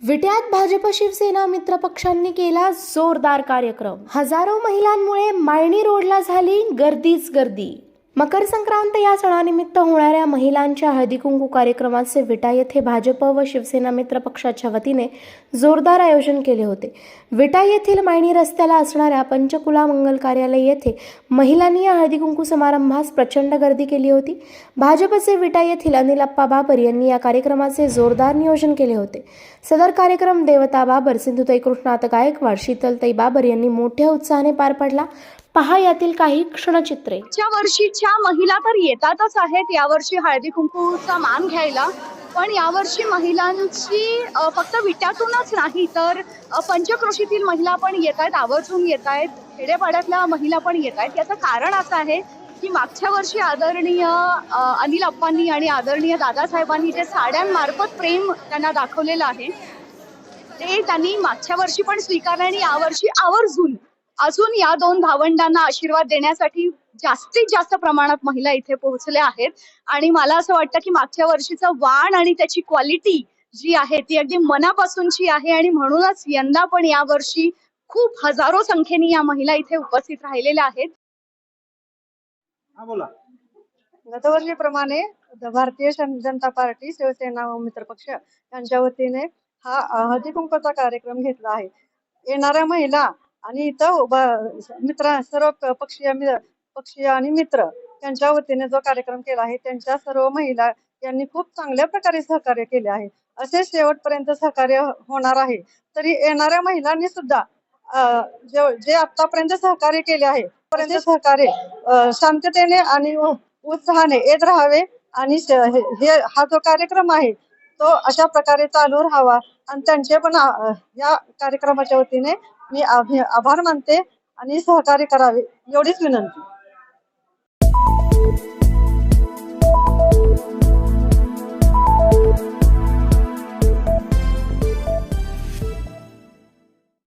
विट्यात भाजप शिवसेना मित्र पक्षांनी केला जोरदार कार्यक्रम। हजारो महिलांमुळे माळणी रोडला झाली गर्दीच गर्दी। मकर संक्रांत या सणानिमित्त होणाऱ्या महिलांच्या हळदी कुंकू कार्यक्रमाचे विटा येथे भाजप व शिवसेना मित्र पक्षाच्या वतीने जोरदार आयोजन केले होते। विटा येथील माळणी रस्त्याला असणाऱ्या पंचकुला मंगल कार्यालय येथे महिलांनी या हळदी कुंकू समारंभास प्रचंड गर्दी केली होती। भाजपचे विटा येथील अनिल अप्पा बाबर यांनी या कार्यक्रमाचे जोरदार नियोजन केले होते। सदर कार्यक्रम देवता बाबर, सिंधुताई कृष्णात गायकवाड, शीतलताई बाबर यांनी मोठ्या उत्साहाने पार पडला। पहा यातील काही क्षणचित्रे। या वर्षीच्या महिला तर येतातच आहेत यावर्षी हळदी कुंकूचा मान घ्यायला, पण यावर्षी महिलांची फक्त विट्यातूनच नाही तर पंचक्रोशीतील महिला पण येत आहेत, आवर्जून येत आहेत, खेडेपाड्यातल्या महिला पण येत आहेत। याचं कारण असं आहे की मागच्या वर्षी आदरणीय अनिल अप्पांनी आणि आदरणीय दादासाहेबांनी जे साड्यांमार्फत प्रेम त्यांना दाखवलेलं आहे ते त्यांनी मागच्या वर्षी पण स्वीकारलं आणि यावर्षी आवर्जून अजून या दोन भावंडांना आशीर्वाद देण्यासाठी जास्तीत जास्त प्रमाणात महिला इथे पोहोचल्या आहेत। आणि मला असं वाटतं की मागच्या वर्षीचं वाण आणि त्याची क्वालिटी जी आहे ती अगदी मनापासूनची आहे आणि म्हणूनच यंदा पण यावर्षी खूप हजारो संख्येने या महिला इथे उपस्थित राहिलेल्या आहेत। गतवर्षीप्रमाणे भारतीय जनता पार्टी, शिवसेना व मित्रपक्ष यांच्या वतीने हा हळदी कुंकूचा कार्यक्रम घेतला आहे। येणाऱ्या महिला आणि इथं मित्र सर्व पक्षीय आणि मित्र यांच्या वतीने जो कार्यक्रम केला आहे त्यांच्या सर्व महिला यांनी खूप चांगल्या प्रकारे सहकार्य केले आहे। असे शेवटपर्यंत सहकार्य होणार आहे। तरी येणाऱ्या महिलांनी सुद्धा जे आतापर्यंत सहकार्य केले आहे पर्यंत सहकार्य शांततेने आणि उत्साहाने येत राहावे आणि हा जो कार्यक्रम आहे तो अशा प्रकारे चालू राहावा आणि त्यांचे पण या कार्यक्रमाच्या वतीने मी आभार मानते आणि सहकार्य करावे एवढीच विनंती।